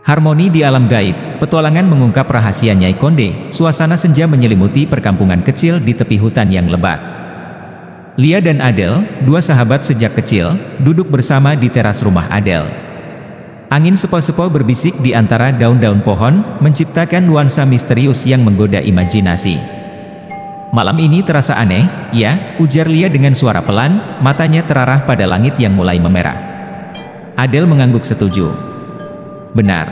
Harmoni di alam gaib, petualangan mengungkap rahasia Nyai Konde, suasana senja menyelimuti perkampungan kecil di tepi hutan yang lebat. Lia dan Adel, dua sahabat sejak kecil, duduk bersama di teras rumah Adel. Angin sepoi-sepoi berbisik di antara daun-daun pohon, menciptakan nuansa misterius yang menggoda imajinasi. Malam ini terasa aneh, ya, ujar Lia dengan suara pelan, matanya terarah pada langit yang mulai memerah. Adel mengangguk setuju. Benar.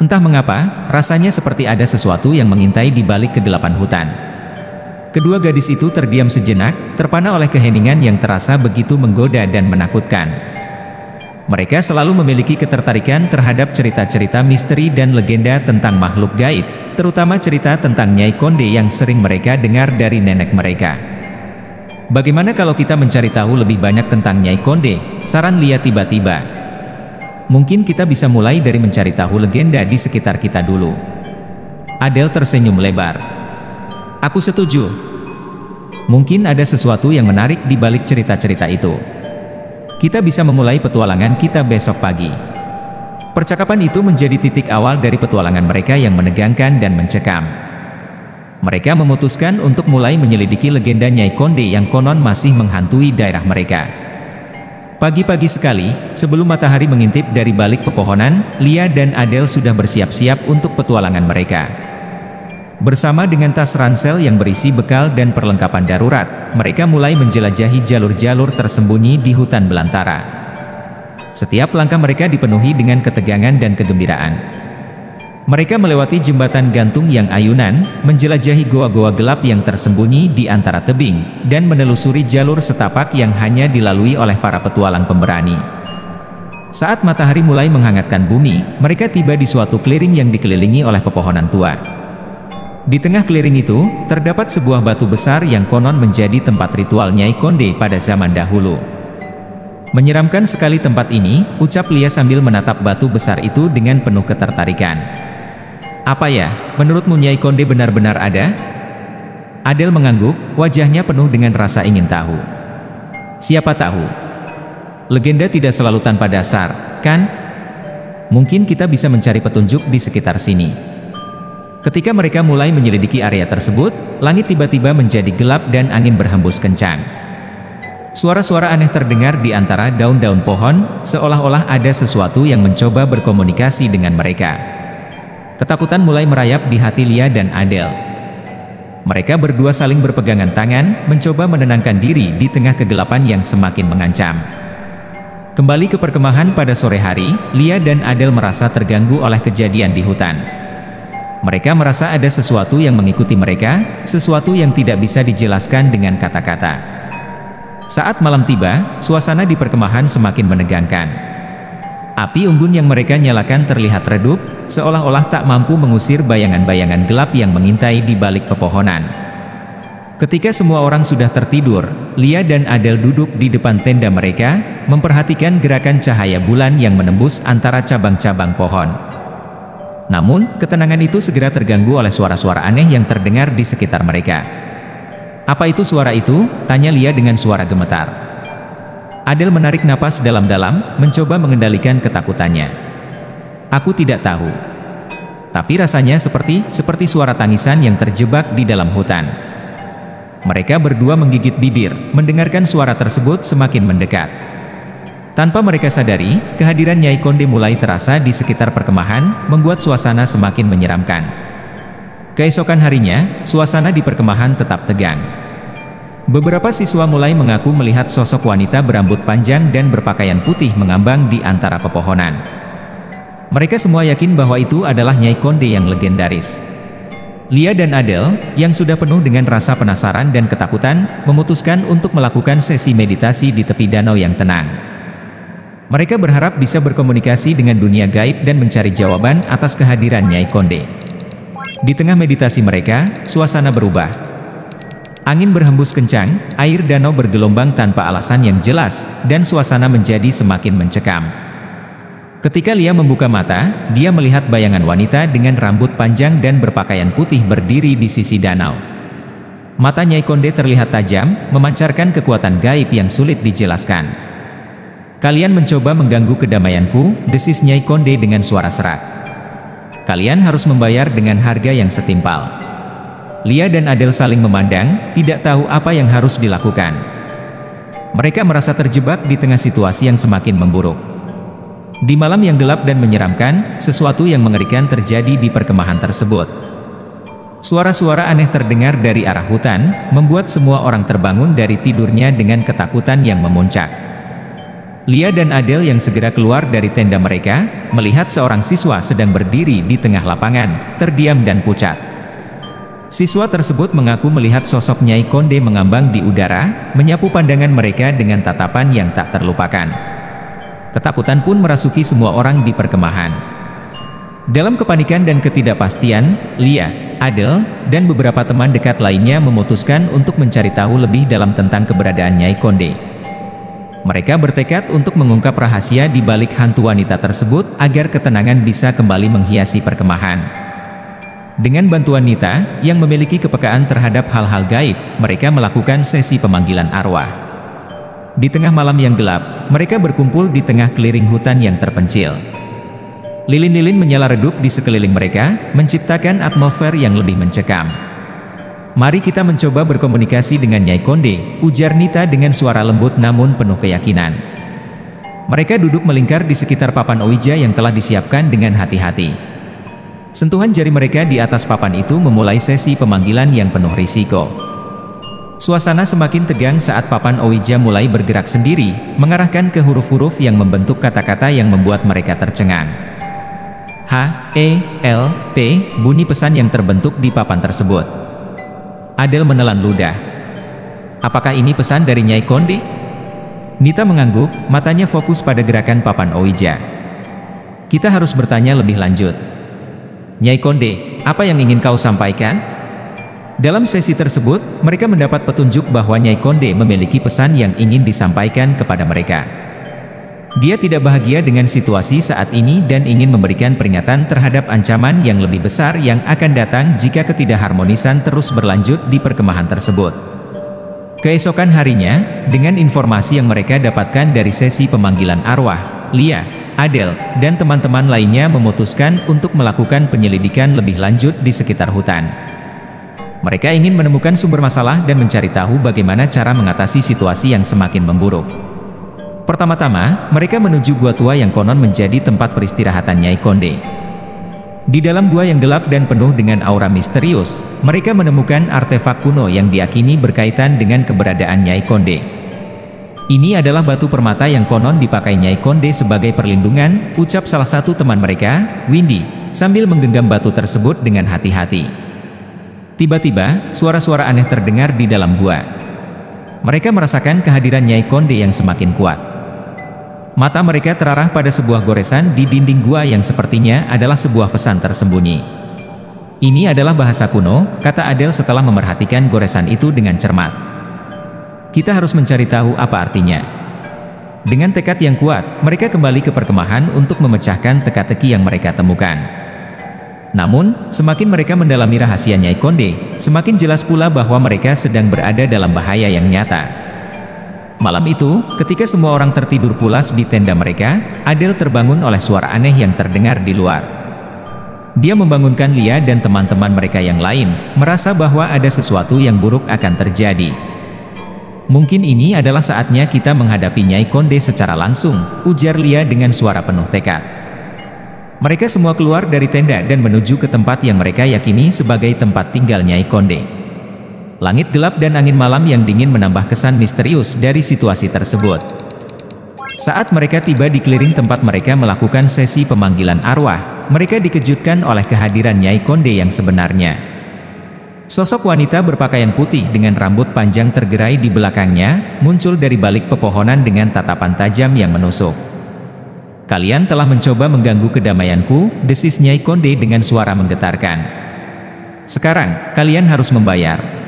Entah mengapa, rasanya seperti ada sesuatu yang mengintai di balik kegelapan hutan. Kedua gadis itu terdiam sejenak, terpana oleh keheningan yang terasa begitu menggoda dan menakutkan. Mereka selalu memiliki ketertarikan terhadap cerita-cerita misteri dan legenda tentang makhluk gaib, terutama cerita tentang Nyai Konde yang sering mereka dengar dari nenek mereka. Bagaimana kalau kita mencari tahu lebih banyak tentang Nyai Konde? Saran Lia tiba-tiba. Mungkin kita bisa mulai dari mencari tahu legenda di sekitar kita dulu. Adel tersenyum lebar. Aku setuju. Mungkin ada sesuatu yang menarik di balik cerita-cerita itu. Kita bisa memulai petualangan kita besok pagi. Percakapan itu menjadi titik awal dari petualangan mereka yang menegangkan dan mencekam. Mereka memutuskan untuk mulai menyelidiki legenda Nyai Konde yang konon masih menghantui daerah mereka. Pagi-pagi sekali, sebelum matahari mengintip dari balik pepohonan, Lia dan Adel sudah bersiap-siap untuk petualangan mereka. Bersama dengan tas ransel yang berisi bekal dan perlengkapan darurat, mereka mulai menjelajahi jalur-jalur tersembunyi di hutan belantara. Setiap langkah mereka dipenuhi dengan ketegangan dan kegembiraan. Mereka melewati jembatan gantung yang ayunan, menjelajahi goa-goa gelap yang tersembunyi di antara tebing, dan menelusuri jalur setapak yang hanya dilalui oleh para petualang pemberani. Saat matahari mulai menghangatkan bumi, mereka tiba di suatu clearing yang dikelilingi oleh pepohonan tua. Di tengah clearing itu, terdapat sebuah batu besar yang konon menjadi tempat ritual Nyai Konde pada zaman dahulu. Menyeramkan sekali tempat ini, ucap Lia sambil menatap batu besar itu dengan penuh ketertarikan. Apa ya, menurutmu Nyai Konde benar-benar ada? Adel mengangguk, wajahnya penuh dengan rasa ingin tahu. Siapa tahu? Legenda tidak selalu tanpa dasar, kan? Mungkin kita bisa mencari petunjuk di sekitar sini. Ketika mereka mulai menyelidiki area tersebut, langit tiba-tiba menjadi gelap dan angin berhembus kencang. Suara-suara aneh terdengar di antara daun-daun pohon, seolah-olah ada sesuatu yang mencoba berkomunikasi dengan mereka. Ketakutan mulai merayap di hati Lia dan Adel. Mereka berdua saling berpegangan tangan, mencoba menenangkan diri di tengah kegelapan yang semakin mengancam. Kembali ke perkemahan pada sore hari, Lia dan Adel merasa terganggu oleh kejadian di hutan. Mereka merasa ada sesuatu yang mengikuti mereka, sesuatu yang tidak bisa dijelaskan dengan kata-kata. Saat malam tiba, suasana di perkemahan semakin menegangkan. Api unggun yang mereka nyalakan terlihat redup, seolah-olah tak mampu mengusir bayangan-bayangan gelap yang mengintai di balik pepohonan. Ketika semua orang sudah tertidur, Lia dan Adel duduk di depan tenda mereka, memperhatikan gerakan cahaya bulan yang menembus antara cabang-cabang pohon. Namun, ketenangan itu segera terganggu oleh suara-suara aneh yang terdengar di sekitar mereka. Apa itu suara itu? Tanya Lia dengan suara gemetar. Adel menarik napas dalam-dalam, mencoba mengendalikan ketakutannya. Aku tidak tahu. Tapi rasanya seperti suara tangisan yang terjebak di dalam hutan. Mereka berdua menggigit bibir, mendengarkan suara tersebut semakin mendekat. Tanpa mereka sadari, kehadiran Nyai Konde mulai terasa di sekitar perkemahan, membuat suasana semakin menyeramkan. Keesokan harinya, suasana di perkemahan tetap tegang. Beberapa siswa mulai mengaku melihat sosok wanita berambut panjang dan berpakaian putih mengambang di antara pepohonan. Mereka semua yakin bahwa itu adalah Nyai Konde yang legendaris. Lia dan Adel, yang sudah penuh dengan rasa penasaran dan ketakutan, memutuskan untuk melakukan sesi meditasi di tepi danau yang tenang. Mereka berharap bisa berkomunikasi dengan dunia gaib dan mencari jawaban atas kehadiran Nyai Konde. Di tengah meditasi mereka, suasana berubah. Angin berhembus kencang, air danau bergelombang tanpa alasan yang jelas, dan suasana menjadi semakin mencekam. Ketika Lia membuka mata, dia melihat bayangan wanita dengan rambut panjang dan berpakaian putih berdiri di sisi danau. Mata Nyai Konde terlihat tajam, memancarkan kekuatan gaib yang sulit dijelaskan. Kalian mencoba mengganggu kedamaianku, desis Nyai Konde dengan suara serak. Kalian harus membayar dengan harga yang setimpal. Lia dan Adel saling memandang, tidak tahu apa yang harus dilakukan. Mereka merasa terjebak di tengah situasi yang semakin memburuk. Di malam yang gelap dan menyeramkan, sesuatu yang mengerikan terjadi di perkemahan tersebut. Suara-suara aneh terdengar dari arah hutan, membuat semua orang terbangun dari tidurnya dengan ketakutan yang memuncak. Lia dan Adel yang segera keluar dari tenda mereka, melihat seorang siswa sedang berdiri di tengah lapangan, terdiam dan pucat. Siswa tersebut mengaku melihat sosok Nyai Konde mengambang di udara, menyapu pandangan mereka dengan tatapan yang tak terlupakan. Ketakutan pun merasuki semua orang di perkemahan. Dalam kepanikan dan ketidakpastian, Lia, Adel, dan beberapa teman dekat lainnya memutuskan untuk mencari tahu lebih dalam tentang keberadaan Nyai Konde. Mereka bertekad untuk mengungkap rahasia di balik hantu wanita tersebut agar ketenangan bisa kembali menghiasi perkemahan. Dengan bantuan Nita, yang memiliki kepekaan terhadap hal-hal gaib, mereka melakukan sesi pemanggilan arwah. Di tengah malam yang gelap, mereka berkumpul di tengah clearing hutan yang terpencil. Lilin-lilin menyala redup di sekeliling mereka, menciptakan atmosfer yang lebih mencekam. "Mari kita mencoba berkomunikasi dengan Nyai Konde," ujar Nita dengan suara lembut namun penuh keyakinan. Mereka duduk melingkar di sekitar papan ouija yang telah disiapkan dengan hati-hati. Sentuhan jari mereka di atas papan itu memulai sesi pemanggilan yang penuh risiko. Suasana semakin tegang saat papan ouija mulai bergerak sendiri, mengarahkan ke huruf-huruf yang membentuk kata-kata yang membuat mereka tercengang. H-E-L-P, bunyi pesan yang terbentuk di papan tersebut. Adel menelan ludah. "Apakah ini pesan dari Nyai Konde?" Nita mengangguk, matanya fokus pada gerakan papan ouija. "Kita harus bertanya lebih lanjut. Nyai Konde, apa yang ingin kau sampaikan?" Dalam sesi tersebut, mereka mendapat petunjuk bahwa Nyai Konde memiliki pesan yang ingin disampaikan kepada mereka. Dia tidak bahagia dengan situasi saat ini dan ingin memberikan peringatan terhadap ancaman yang lebih besar yang akan datang jika ketidakharmonisan terus berlanjut di perkemahan tersebut. Keesokan harinya, dengan informasi yang mereka dapatkan dari sesi pemanggilan arwah, Lia, Adel, dan teman-teman lainnya memutuskan untuk melakukan penyelidikan lebih lanjut di sekitar hutan. Mereka ingin menemukan sumber masalah dan mencari tahu bagaimana cara mengatasi situasi yang semakin memburuk. Pertama-tama, mereka menuju gua tua yang konon menjadi tempat peristirahatan Nyai Konde. Di dalam gua yang gelap dan penuh dengan aura misterius, mereka menemukan artefak kuno yang diyakini berkaitan dengan keberadaan Nyai Konde. "Ini adalah batu permata yang konon dipakai Nyai Konde sebagai perlindungan," ucap salah satu teman mereka, Windy, sambil menggenggam batu tersebut dengan hati-hati. Tiba-tiba, suara-suara aneh terdengar di dalam gua. Mereka merasakan kehadiran Nyai Konde yang semakin kuat. Mata mereka terarah pada sebuah goresan di dinding gua yang sepertinya adalah sebuah pesan tersembunyi. "Ini adalah bahasa kuno," kata Adel setelah memerhatikan goresan itu dengan cermat. "Kita harus mencari tahu apa artinya." Dengan tekad yang kuat, mereka kembali ke perkemahan untuk memecahkan teka-teki yang mereka temukan. Namun, semakin mereka mendalami rahasia Nyai Konde, semakin jelas pula bahwa mereka sedang berada dalam bahaya yang nyata. Malam itu, ketika semua orang tertidur pulas di tenda mereka, Adel terbangun oleh suara aneh yang terdengar di luar. Dia membangunkan Lia dan teman-teman mereka yang lain, merasa bahwa ada sesuatu yang buruk akan terjadi. "Mungkin ini adalah saatnya kita menghadapi Nyai Konde secara langsung," ujar Lia dengan suara penuh tekad. Mereka semua keluar dari tenda dan menuju ke tempat yang mereka yakini sebagai tempat tinggal Nyai Konde. Langit gelap dan angin malam yang dingin menambah kesan misterius dari situasi tersebut. Saat mereka tiba di clearing tempat mereka melakukan sesi pemanggilan arwah, mereka dikejutkan oleh kehadiran Nyai Konde yang sebenarnya. Sosok wanita berpakaian putih dengan rambut panjang tergerai di belakangnya, muncul dari balik pepohonan dengan tatapan tajam yang menusuk. "Kalian telah mencoba mengganggu kedamaianku," desis Nyai Konde dengan suara menggetarkan. "Sekarang, kalian harus membayar."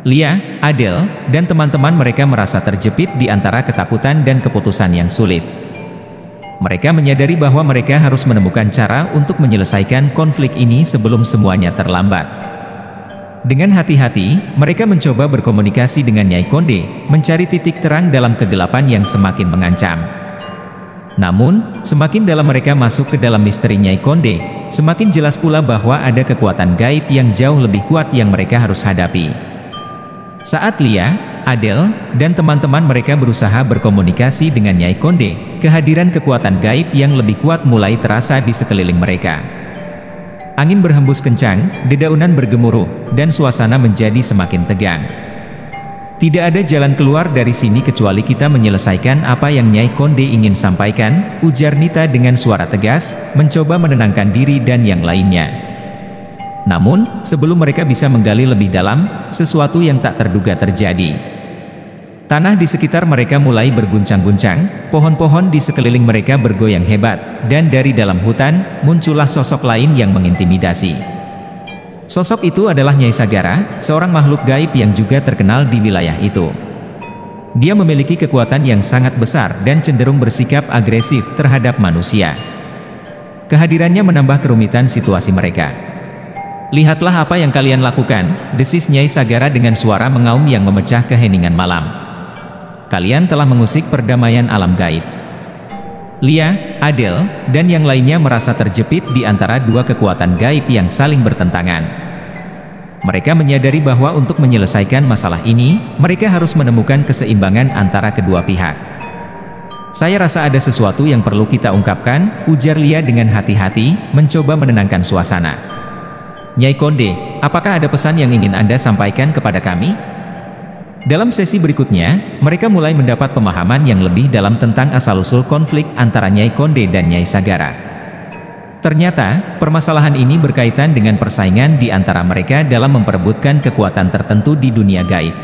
Lia, Adel, dan teman-teman mereka merasa terjepit di antara ketakutan dan keputusan yang sulit. Mereka menyadari bahwa mereka harus menemukan cara untuk menyelesaikan konflik ini sebelum semuanya terlambat. Dengan hati-hati, mereka mencoba berkomunikasi dengan Nyai Konde, mencari titik terang dalam kegelapan yang semakin mengancam. Namun, semakin dalam mereka masuk ke dalam misteri Nyai Konde, semakin jelas pula bahwa ada kekuatan gaib yang jauh lebih kuat yang mereka harus hadapi. Saat Lia, Adele, dan teman-teman mereka berusaha berkomunikasi dengan Nyai Konde, kehadiran kekuatan gaib yang lebih kuat mulai terasa di sekeliling mereka. Angin berhembus kencang, dedaunan bergemuruh, dan suasana menjadi semakin tegang. Tidak ada jalan keluar dari sini kecuali kita menyelesaikan apa yang Nyai Konde ingin sampaikan, ujar Nita dengan suara tegas, mencoba menenangkan diri dan yang lainnya. Namun, sebelum mereka bisa menggali lebih dalam, sesuatu yang tak terduga terjadi. Tanah di sekitar mereka mulai berguncang-guncang, pohon-pohon di sekeliling mereka bergoyang hebat, dan dari dalam hutan, muncullah sosok lain yang mengintimidasi. Sosok itu adalah Nyai Sagara, seorang makhluk gaib yang juga terkenal di wilayah itu. Dia memiliki kekuatan yang sangat besar dan cenderung bersikap agresif terhadap manusia. Kehadirannya menambah kerumitan situasi mereka. "Lihatlah apa yang kalian lakukan," desis Nyai Sagara dengan suara mengaum yang memecah keheningan malam. "Kalian telah mengusik perdamaian alam gaib." Lia, Adele, dan yang lainnya merasa terjepit di antara dua kekuatan gaib yang saling bertentangan. Mereka menyadari bahwa untuk menyelesaikan masalah ini, mereka harus menemukan keseimbangan antara kedua pihak. "Saya rasa ada sesuatu yang perlu kita ungkapkan," ujar Lia dengan hati-hati, mencoba menenangkan suasana. "Nyai Konde, apakah ada pesan yang ingin Anda sampaikan kepada kami?" Dalam sesi berikutnya, mereka mulai mendapat pemahaman yang lebih dalam tentang asal-usul konflik antara Nyai Konde dan Nyai Sagara. Ternyata, permasalahan ini berkaitan dengan persaingan di antara mereka dalam memperebutkan kekuatan tertentu di dunia gaib.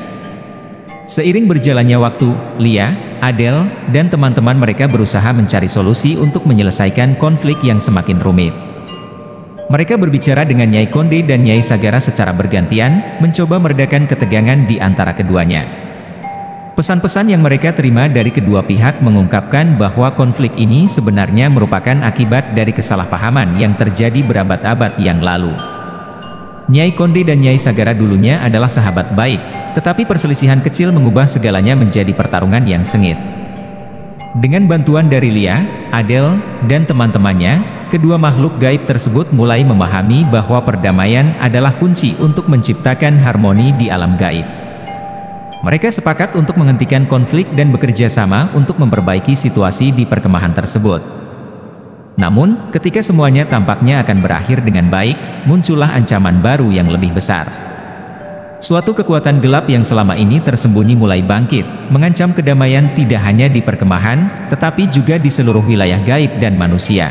Seiring berjalannya waktu, Lia, Adele, dan teman-teman mereka berusaha mencari solusi untuk menyelesaikan konflik yang semakin rumit. Mereka berbicara dengan Nyai Konde dan Nyai Sagara secara bergantian, mencoba meredakan ketegangan di antara keduanya. Pesan-pesan yang mereka terima dari kedua pihak mengungkapkan bahwa konflik ini sebenarnya merupakan akibat dari kesalahpahaman yang terjadi berabad-abad yang lalu. Nyai Konde dan Nyai Sagara dulunya adalah sahabat baik, tetapi perselisihan kecil mengubah segalanya menjadi pertarungan yang sengit. Dengan bantuan dari Lia, Adele, dan teman-temannya, kedua makhluk gaib tersebut mulai memahami bahwa perdamaian adalah kunci untuk menciptakan harmoni di alam gaib. Mereka sepakat untuk menghentikan konflik dan bekerja sama untuk memperbaiki situasi di perkemahan tersebut. Namun, ketika semuanya tampaknya akan berakhir dengan baik, muncullah ancaman baru yang lebih besar. Suatu kekuatan gelap yang selama ini tersembunyi mulai bangkit, mengancam kedamaian tidak hanya di perkemahan, tetapi juga di seluruh wilayah gaib dan manusia.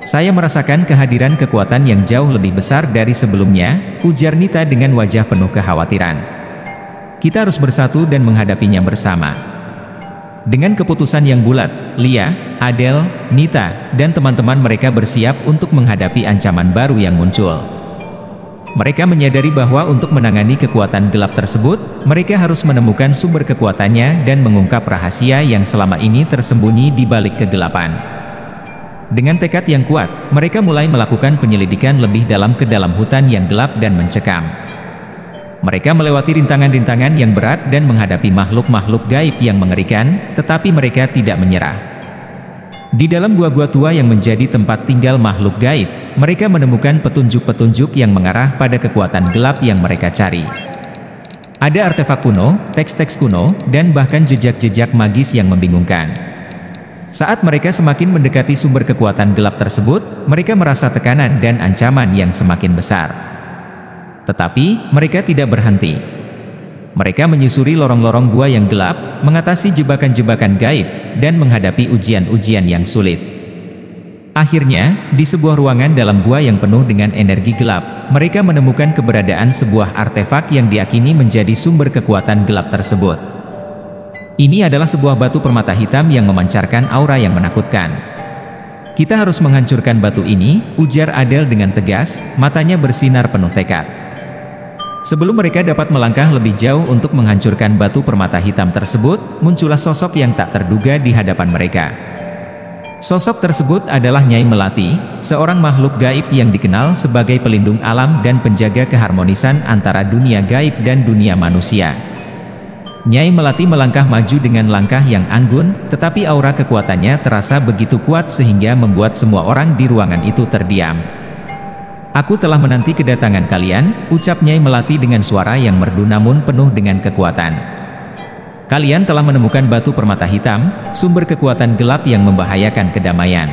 "Saya merasakan kehadiran kekuatan yang jauh lebih besar dari sebelumnya," ujar Nita dengan wajah penuh kekhawatiran. "Kita harus bersatu dan menghadapinya bersama." Dengan keputusan yang bulat, Lia, Adele, Nita, dan teman-teman mereka bersiap untuk menghadapi ancaman baru yang muncul. Mereka menyadari bahwa untuk menangani kekuatan gelap tersebut, mereka harus menemukan sumber kekuatannya dan mengungkap rahasia yang selama ini tersembunyi di balik kegelapan. Dengan tekad yang kuat, mereka mulai melakukan penyelidikan lebih dalam ke dalam hutan yang gelap dan mencekam. Mereka melewati rintangan-rintangan yang berat dan menghadapi makhluk-makhluk gaib yang mengerikan, tetapi mereka tidak menyerah. Di dalam gua-gua tua yang menjadi tempat tinggal makhluk gaib, mereka menemukan petunjuk-petunjuk yang mengarah pada kekuatan gelap yang mereka cari. Ada artefak kuno, teks-teks kuno, dan bahkan jejak-jejak magis yang membingungkan. Saat mereka semakin mendekati sumber kekuatan gelap tersebut, mereka merasa tekanan dan ancaman yang semakin besar. Tetapi, mereka tidak berhenti. Mereka menyusuri lorong-lorong gua yang gelap, mengatasi jebakan-jebakan gaib, dan menghadapi ujian-ujian yang sulit. Akhirnya, di sebuah ruangan dalam gua yang penuh dengan energi gelap, mereka menemukan keberadaan sebuah artefak yang diyakini menjadi sumber kekuatan gelap tersebut. Ini adalah sebuah batu permata hitam yang memancarkan aura yang menakutkan. "Kita harus menghancurkan batu ini," ujar Adele dengan tegas, matanya bersinar penuh tekad. Sebelum mereka dapat melangkah lebih jauh untuk menghancurkan batu permata hitam tersebut, muncullah sosok yang tak terduga di hadapan mereka. Sosok tersebut adalah Nyai Melati, seorang makhluk gaib yang dikenal sebagai pelindung alam dan penjaga keharmonisan antara dunia gaib dan dunia manusia. Nyai Melati melangkah maju dengan langkah yang anggun, tetapi aura kekuatannya terasa begitu kuat sehingga membuat semua orang di ruangan itu terdiam. "Aku telah menanti kedatangan kalian," ucap Nyai Melati dengan suara yang merdu namun penuh dengan kekuatan. "Kalian telah menemukan batu permata hitam, sumber kekuatan gelap yang membahayakan kedamaian."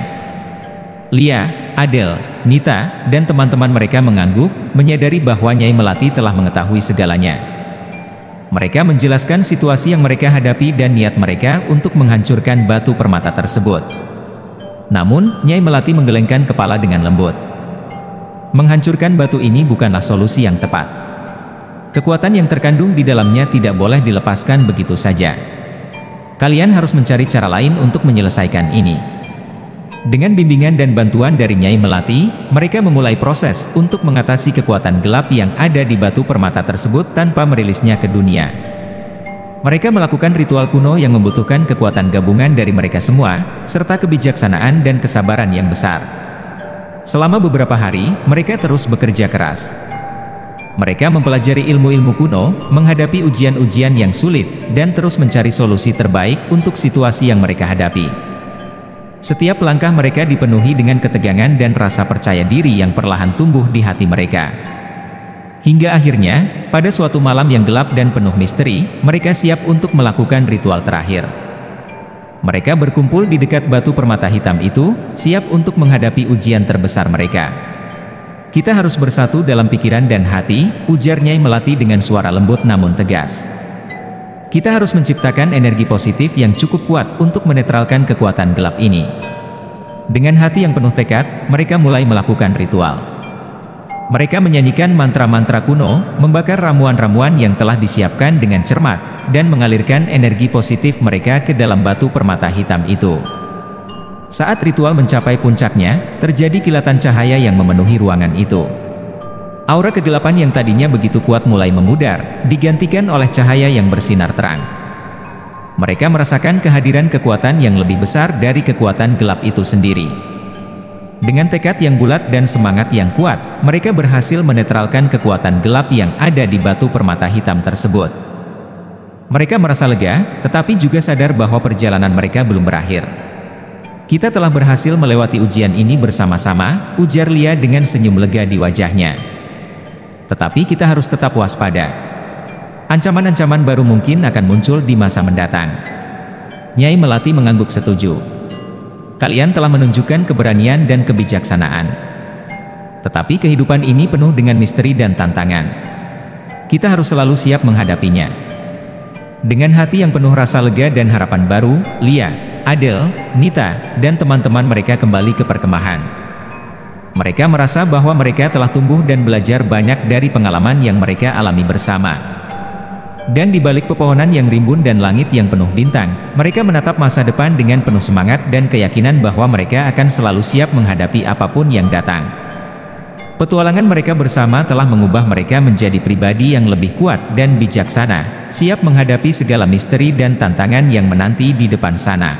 Lia, Adel, Nita, dan teman-teman mereka mengangguk, menyadari bahwa Nyai Melati telah mengetahui segalanya. Mereka menjelaskan situasi yang mereka hadapi dan niat mereka untuk menghancurkan batu permata tersebut. Namun, Nyai Melati menggelengkan kepala dengan lembut. Menghancurkan batu ini bukanlah solusi yang tepat. Kekuatan yang terkandung di dalamnya tidak boleh dilepaskan begitu saja. Kalian harus mencari cara lain untuk menyelesaikan ini. Dengan bimbingan dan bantuan dari Nyai Melati, mereka memulai proses untuk mengatasi kekuatan gelap yang ada di batu permata tersebut tanpa merilisnya ke dunia. Mereka melakukan ritual kuno yang membutuhkan kekuatan gabungan dari mereka semua, serta kebijaksanaan dan kesabaran yang besar. Selama beberapa hari, mereka terus bekerja keras. Mereka mempelajari ilmu-ilmu kuno, menghadapi ujian-ujian yang sulit, dan terus mencari solusi terbaik untuk situasi yang mereka hadapi. Setiap langkah mereka dipenuhi dengan ketegangan dan rasa percaya diri yang perlahan tumbuh di hati mereka. Hingga akhirnya, pada suatu malam yang gelap dan penuh misteri, mereka siap untuk melakukan ritual terakhir. Mereka berkumpul di dekat batu permata hitam itu, siap untuk menghadapi ujian terbesar mereka. "Kita harus bersatu dalam pikiran dan hati," ujar Nyai Melati dengan suara lembut namun tegas. "Kita harus menciptakan energi positif yang cukup kuat untuk menetralkan kekuatan gelap ini." Dengan hati yang penuh tekad, mereka mulai melakukan ritual. Mereka menyanyikan mantra-mantra kuno, membakar ramuan-ramuan yang telah disiapkan dengan cermat, dan mengalirkan energi positif mereka ke dalam batu permata hitam itu. Saat ritual mencapai puncaknya, terjadi kilatan cahaya yang memenuhi ruangan itu. Aura kegelapan yang tadinya begitu kuat mulai memudar, digantikan oleh cahaya yang bersinar terang. Mereka merasakan kehadiran kekuatan yang lebih besar dari kekuatan gelap itu sendiri. Dengan tekad yang bulat dan semangat yang kuat, mereka berhasil menetralkan kekuatan gelap yang ada di batu permata hitam tersebut. Mereka merasa lega, tetapi juga sadar bahwa perjalanan mereka belum berakhir. "Kita telah berhasil melewati ujian ini bersama-sama," ujar Lia dengan senyum lega di wajahnya. "Tetapi kita harus tetap waspada. Ancaman-ancaman baru mungkin akan muncul di masa mendatang." Nyai Melati mengangguk setuju. "Kalian telah menunjukkan keberanian dan kebijaksanaan. Tetapi kehidupan ini penuh dengan misteri dan tantangan. Kita harus selalu siap menghadapinya." Dengan hati yang penuh rasa lega dan harapan baru, Lia, Adel, Nita, dan teman-teman mereka kembali ke perkemahan. Mereka merasa bahwa mereka telah tumbuh dan belajar banyak dari pengalaman yang mereka alami bersama. Dan di balik pepohonan yang rimbun dan langit yang penuh bintang, mereka menatap masa depan dengan penuh semangat dan keyakinan bahwa mereka akan selalu siap menghadapi apapun yang datang. Petualangan mereka bersama telah mengubah mereka menjadi pribadi yang lebih kuat dan bijaksana, siap menghadapi segala misteri dan tantangan yang menanti di depan sana.